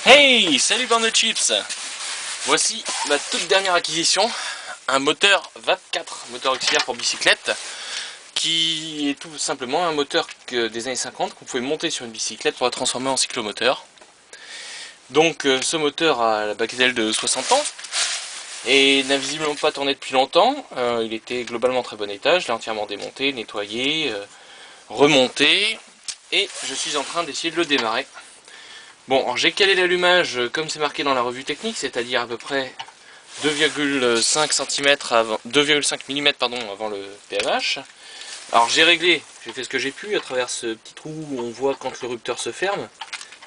Hey, salut bande de chips. Voici ma toute dernière acquisition, un moteur VAP4, moteur auxiliaire pour bicyclette, qui est tout simplement un moteur des années 50 qu'on pouvait monter sur une bicyclette pour la transformer en cyclomoteur. Donc ce moteur a la bagatelle de 60 ans et n'a visiblement pas tourné depuis longtemps. Il était globalement en très bon état, je l'ai entièrement démonté, nettoyé, remonté, et je suis en train d'essayer de le démarrer. Bon, alors j'ai calé l'allumage comme c'est marqué dans la revue technique, c'est-à-dire à peu près 2,5 cm avant, 2,5 mm avant le PMH. Alors j'ai réglé, j'ai fait ce que j'ai pu à travers ce petit trou où on voit quand le rupteur se ferme.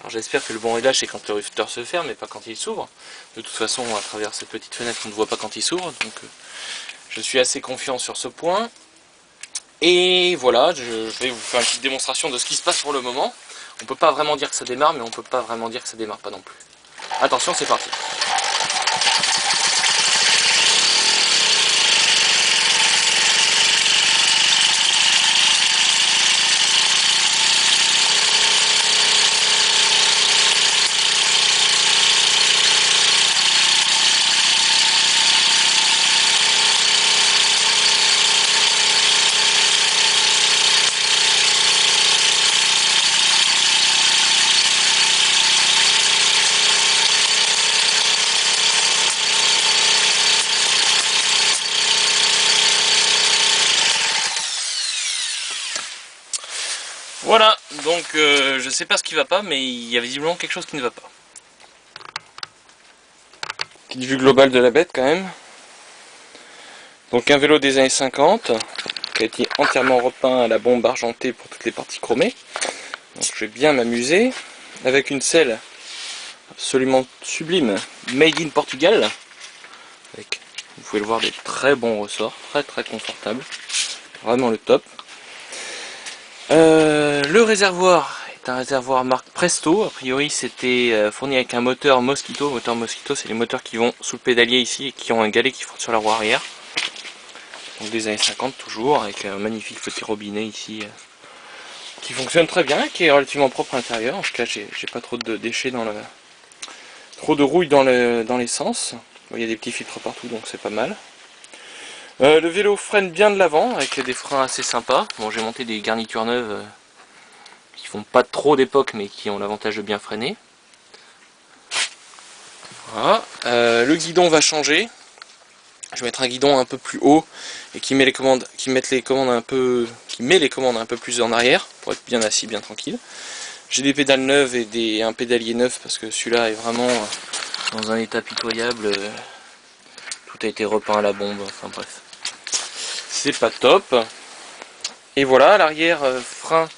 Alors j'espère que le bon réglage c'est quand le rupteur se ferme et pas quand il s'ouvre. De toute façon, à travers cette petite fenêtre, on ne voit pas quand il s'ouvre, donc je suis assez confiant sur ce point. Et voilà, je vais vous faire une petite démonstration de ce qui se passe pour le moment. On peut pas vraiment dire que ça démarre, mais on peut pas vraiment dire que ça démarre pas non plus. Attention, c'est parti. Voilà, donc je sais pas ce qui va pas, mais il y a visiblement quelque chose qui ne va pas. Petite vue globale de la bête quand même. Donc un vélo des années 50, qui a été entièrement repeint à la bombe argentée pour toutes les parties chromées. Donc je vais bien m'amuser, avec une selle absolument sublime, made in Portugal, avec, vous pouvez le voir, des très bons ressorts, très confortables, vraiment le top. Le réservoir est un réservoir marque Presto. A priori c'était fourni avec un moteur Mosquito. Moteur Mosquito, c'est les moteurs qui vont sous le pédalier ici et qui ont un galet qui frotte sur la roue arrière. Donc des années 50 toujours, avec un magnifique petit robinet ici qui fonctionne très bien, qui est relativement propre à l'intérieur. En tout cas j'ai pas trop de déchets dans le... trop de rouille dans l'essence. Bon, il y a des petits filtres partout donc c'est pas mal. Le vélo freine bien de l'avant avec des freins assez sympas. Bon, j'ai monté des garnitures neuves qui font pas trop d'époque mais qui ont l'avantage de bien freiner. Voilà. Le guidon va changer. Je vais mettre un guidon un peu plus haut et qui met les commandes un peu plus en arrière pour être bien assis, bien tranquille. J'ai des pédales neuves et un pédalier neuf parce que celui-là est vraiment dans un état pitoyable. Tout a été repeint à la bombe, enfin bref. C'est pas top. Et voilà, à l'arrière, frein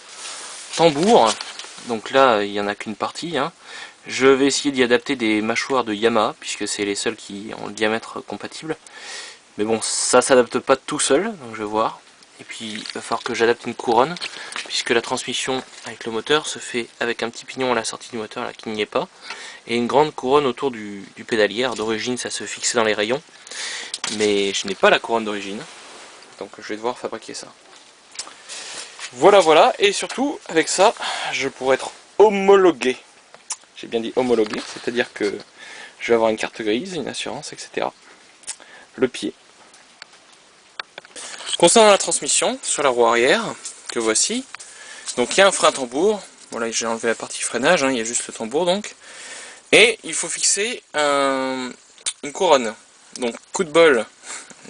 tambour. Donc là, il n'y en a qu'une partie. Hein. Je vais essayer d'y adapter des mâchoires de Yamaha, puisque c'est les seuls qui ont le diamètre compatible. Mais bon, ça s'adapte pas tout seul, donc je vais voir. Et puis, il va falloir que j'adapte une couronne, puisque la transmission avec le moteur se fait avec un petit pignon à la sortie du moteur, là, qui n'y est pas, et une grande couronne autour du pédalier. D'origine, ça se fixait dans les rayons, mais je n'ai pas la couronne d'origine, donc je vais devoir fabriquer ça. Voilà, et surtout, avec ça, je pourrais être homologué. J'ai bien dit homologué, c'est-à-dire que je vais avoir une carte grise, une assurance, etc. Le pied. Concernant la transmission, sur la roue arrière, que voici, donc il y a un frein tambour. Voilà, j'ai enlevé la partie freinage, hein, il y a juste le tambour donc. Et il faut fixer une couronne. Donc coup de bol,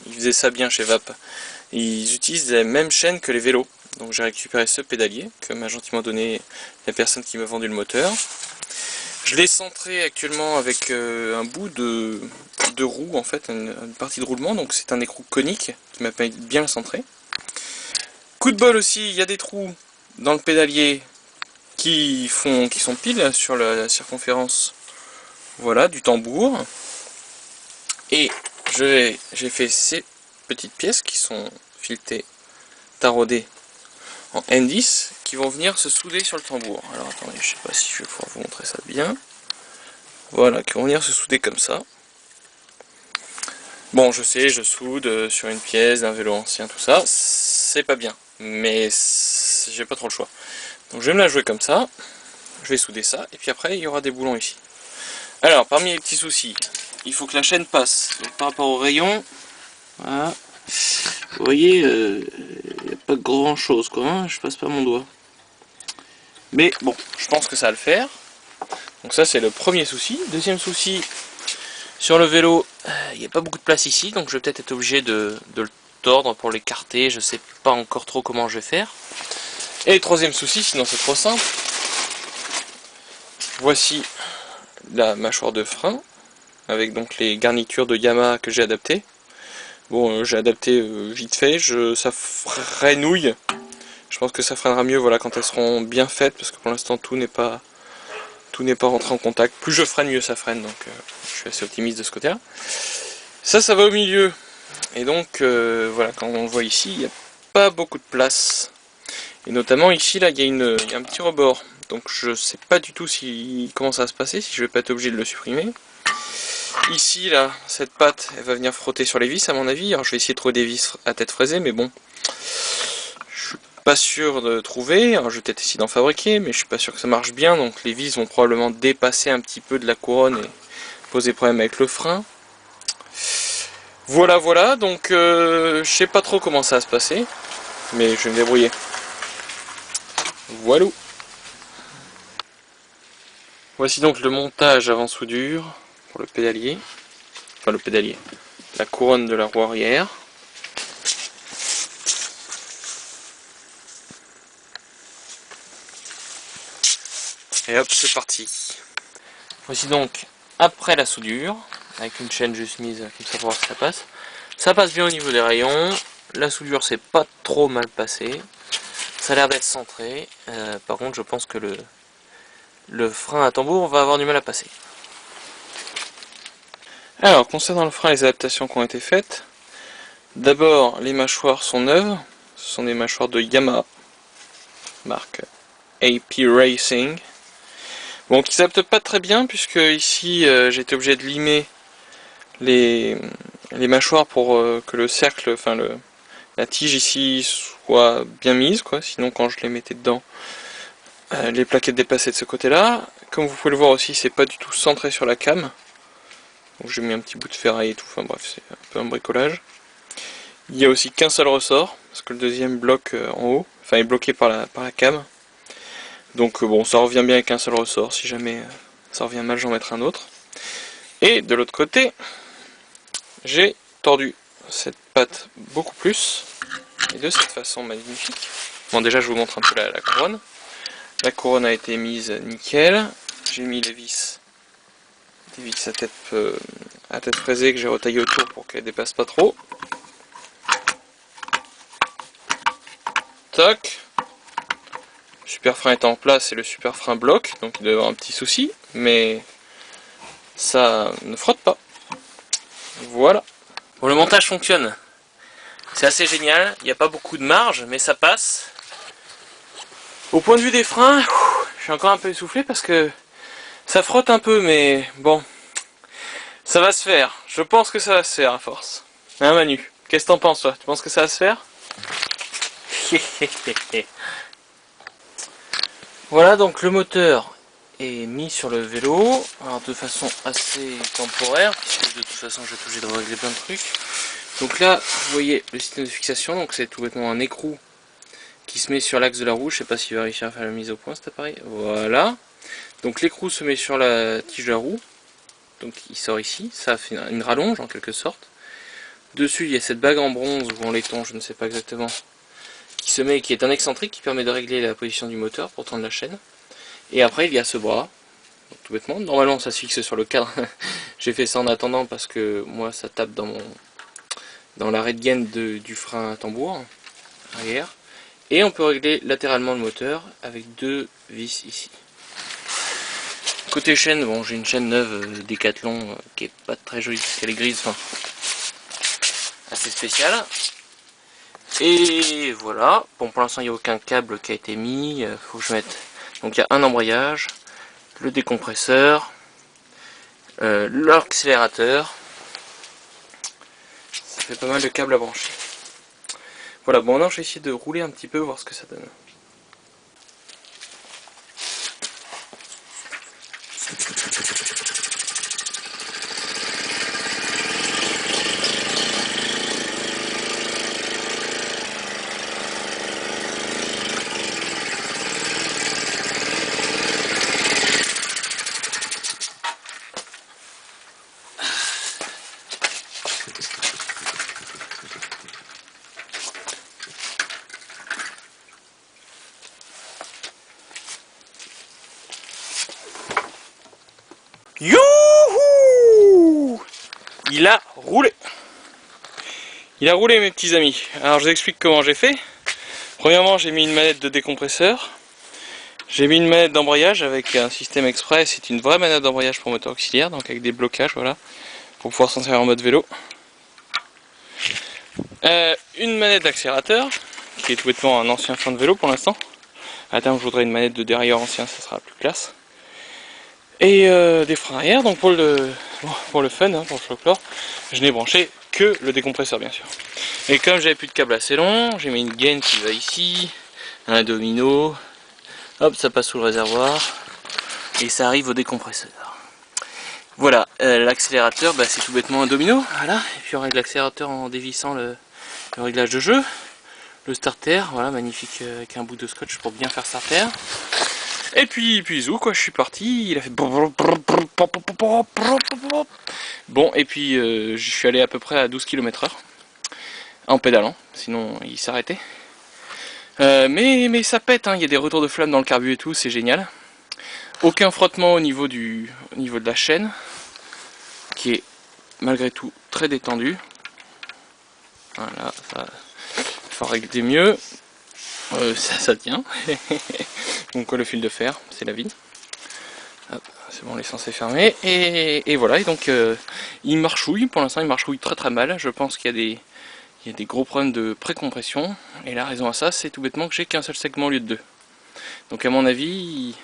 ils faisaient ça bien chez VAP. Ils utilisent la même chaîne que les vélos. Donc j'ai récupéré ce pédalier que m'a gentiment donné la personne qui m'a vendu le moteur. Je l'ai centré actuellement avec un bout de roue, en fait, une partie de roulement. Donc c'est un écrou conique qui m'a permis de bien le centrer. Coup de bol aussi, il y a des trous dans le pédalier qui sont pile sur la circonférence, voilà, du tambour. Et j'ai fait ces petites pièces qui sont filetées, taraudées en N10 qui vont venir se souder sur le tambour. Alors attendez, je sais pas si je vais pouvoir vous montrer ça bien. Voilà, qui vont venir se souder comme ça. Bon, je sais, je soude sur une pièce d'un vélo ancien, tout ça, c'est pas bien, mais j'ai pas trop le choix. Donc je vais me la jouer comme ça, je vais souder ça, et puis après il y aura des boulons ici. Alors, parmi les petits soucis, il faut que la chaîne passe. Donc, par rapport au rayon, voilà. Vous voyez, il n'y a pas grand chose quoi, hein, je passe pas mon doigt. Mais bon, je pense que ça va le faire. Donc ça c'est le premier souci. Deuxième souci, sur le vélo, il n'y a pas beaucoup de place ici, donc je vais peut-être être obligé de le tordre pour l'écarter, je sais pas encore trop comment je vais faire. Et troisième souci, sinon c'est trop simple, voici la mâchoire de frein, avec donc les garnitures de Yamaha que j'ai adaptées. Bon, j'ai adapté vite fait, ça freinouille. Je pense que ça freinera mieux voilà, quand elles seront bien faites, parce que pour l'instant tout n'est pas rentré en contact. Plus je freine, mieux ça freine, donc je suis assez optimiste de ce côté-là. Ça va au milieu. Et donc, voilà, quand on le voit ici, il n'y a pas beaucoup de place. Et notamment ici, là, il y a un petit rebord. Donc je sais pas du tout comment ça va se passer, si je vais pas être obligé de le supprimer. Ici, là, cette patte, elle va venir frotter sur les vis, à mon avis. Alors je vais essayer de trouver des vis à tête fraisée, mais bon, je suis pas sûr de trouver. Alors je vais peut-être essayer d'en fabriquer, mais je suis pas sûr que ça marche bien. Donc les vis vont probablement dépasser un petit peu de la couronne et poser problème avec le frein. Voilà, donc je sais pas trop comment ça va se passer, mais je vais me débrouiller. Voilà. Voici donc le montage avant soudure pour le pédalier. Enfin le pédalier. La couronne de la roue arrière. Et hop, c'est parti. Voici donc après la soudure, avec une chaîne juste mise comme ça pour voir si ça passe. Ça passe bien au niveau des rayons. La soudure s'est pas trop mal passée. Ça a l'air d'être centré. Par contre, je pense que le frein à tambour va avoir du mal à passer. Alors, concernant le frein, les adaptations qui ont été faites. D'abord, les mâchoires sont neuves. Ce sont des mâchoires de Yamaha, marque AP Racing. Bon, qui s'adaptent pas très bien, puisque ici, j'ai été obligé de limer les mâchoires pour que le cercle, enfin la tige ici soit bien mise, quoi. Sinon, quand je les mettais dedans, les plaquettes dépassaient de ce côté-là. Comme vous pouvez le voir aussi, c'est pas du tout centré sur la came. Donc j'ai mis un petit bout de ferraille et tout, enfin bref, c'est un peu un bricolage. Il y a aussi qu'un seul ressort, parce que le deuxième bloc en haut, enfin est bloqué par la came. Donc bon, ça revient bien avec un seul ressort, si jamais ça revient mal, j'en mettrai un autre. Et de l'autre côté, j'ai tordu cette patte beaucoup plus, et de cette façon magnifique. Bon, déjà je vous montre un peu la couronne. La couronne a été mise nickel, j'ai mis les vis, des vis à tête fraisée que j'ai retaillé autour pour qu'elles dépassent pas trop. Toc. Le super frein est en place et le super frein bloque, donc il doit y avoir un petit souci, mais ça ne frotte pas. Voilà. Bon, le montage fonctionne. C'est assez génial, il n'y a pas beaucoup de marge, mais ça passe. Au point de vue des freins, je suis encore un peu essoufflé parce que ça frotte un peu, mais bon, ça va se faire. Je pense que ça va se faire à force. Hein Manu, qu'est-ce que t'en penses toi? Tu penses que ça va se faire? Voilà, donc le moteur est mis sur le vélo, alors de façon assez temporaire, puisque de toute façon je vais être obligé de régler plein de trucs. Donc là, vous voyez le système de fixation, donc c'est tout bêtement un écrou qui se met sur l'axe de la roue. Je sais pas s'il va réussir à faire la mise au point cet appareil. Voilà. Donc l'écrou se met sur la tige de la roue, donc il sort ici, ça fait une rallonge en quelque sorte. Dessus il y a cette bague en bronze ou en laiton, je ne sais pas exactement, qui se met, qui est un excentrique qui permet de régler la position du moteur pour tendre la chaîne. Et après il y a ce bras, donc, tout bêtement, normalement ça se fixe sur le cadre. J'ai fait ça en attendant parce que moi ça tape dans l'arrêt de gaine du frein à tambour arrière. Et on peut régler latéralement le moteur avec deux vis ici. Côté chaîne, bon j'ai une chaîne neuve Decathlon qui est pas très jolie parce qu'elle est grise, enfin assez spéciale. Et voilà, bon pour l'instant il n'y a aucun câble qui a été mis, faut que je mette. Donc il y a un embrayage, le décompresseur, l'accélérateur. Ça fait pas mal de câbles à brancher. Voilà, bon maintenant je vais essayer de rouler un petit peu, voir ce que ça donne. Youhou! Il a roulé. Il a roulé mes petits amis. Alors je vous explique comment j'ai fait. Premièrement, j'ai mis une manette de décompresseur. J'ai mis une manette d'embrayage avec un système express. C'est une vraie manette d'embrayage pour moteur auxiliaire, donc avec des blocages, voilà, pour pouvoir s'en servir en mode vélo. Une manette d'accélérateur, qui est tout bêtement un ancien frein de vélo pour l'instant. À terme, je voudrais une manette de dérailleur ancien, ça sera plus classe. Et des freins arrière, donc pour le fun, hein, pour le folklore, je n'ai branché que le décompresseur bien sûr. Et comme j'avais plus de câble assez long, j'ai mis une gaine qui va ici, un domino, hop, ça passe sous le réservoir, et ça arrive au décompresseur. Voilà, l'accélérateur, bah, c'est tout bêtement un domino, voilà, et puis on règle l'accélérateur en dévissant le réglage de jeu. Le starter, voilà, magnifique, avec un bout de scotch pour bien faire starter. Et puis zou quoi, je suis parti, il a fait bon, et puis je suis allé à peu près à 12 km/h en pédalant, sinon il s'arrêtait. Mais ça pète, hein, il y a des retours de flamme dans le carbu et tout, c'est génial. Aucun frottement au niveau de la chaîne, qui est malgré tout très détendu. Voilà, ça faut régler mieux. Ça tient. Donc le fil de fer, c'est la vie. C'est bon, l'essence est fermée. Et voilà, et donc il marchouille, pour l'instant il marchouille très mal. Je pense qu'il y a des gros problèmes de précompression. Et la raison à ça, c'est tout bêtement que j'ai qu'un seul segment au lieu de deux. Donc à mon avis,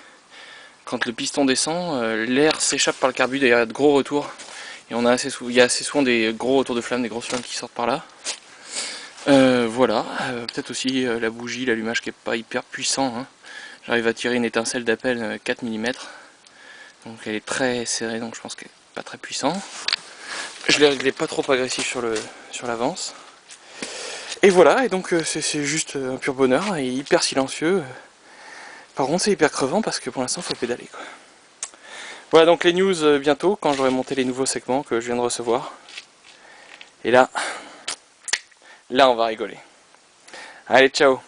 quand le piston descend, l'air s'échappe par le carbu, d'ailleurs il y a de gros retours. Et il y a assez souvent des gros retours de flammes, des grosses flammes qui sortent par là. Voilà, peut-être aussi la bougie, l'allumage qui est pas hyper puissant, hein. J'arrive à tirer une étincelle d'appel 4 mm, donc elle est très serrée, donc je pense qu'elle est pas très puissante. Je l'ai réglé pas trop agressif sur l'avance. Et voilà, et donc c'est juste un pur bonheur, et hyper silencieux. Par contre c'est hyper crevant parce que pour l'instant il faut pédaler, quoi. Voilà donc les news bientôt, quand j'aurai monté les nouveaux segments que je viens de recevoir. Et là on va rigoler. Allez, ciao!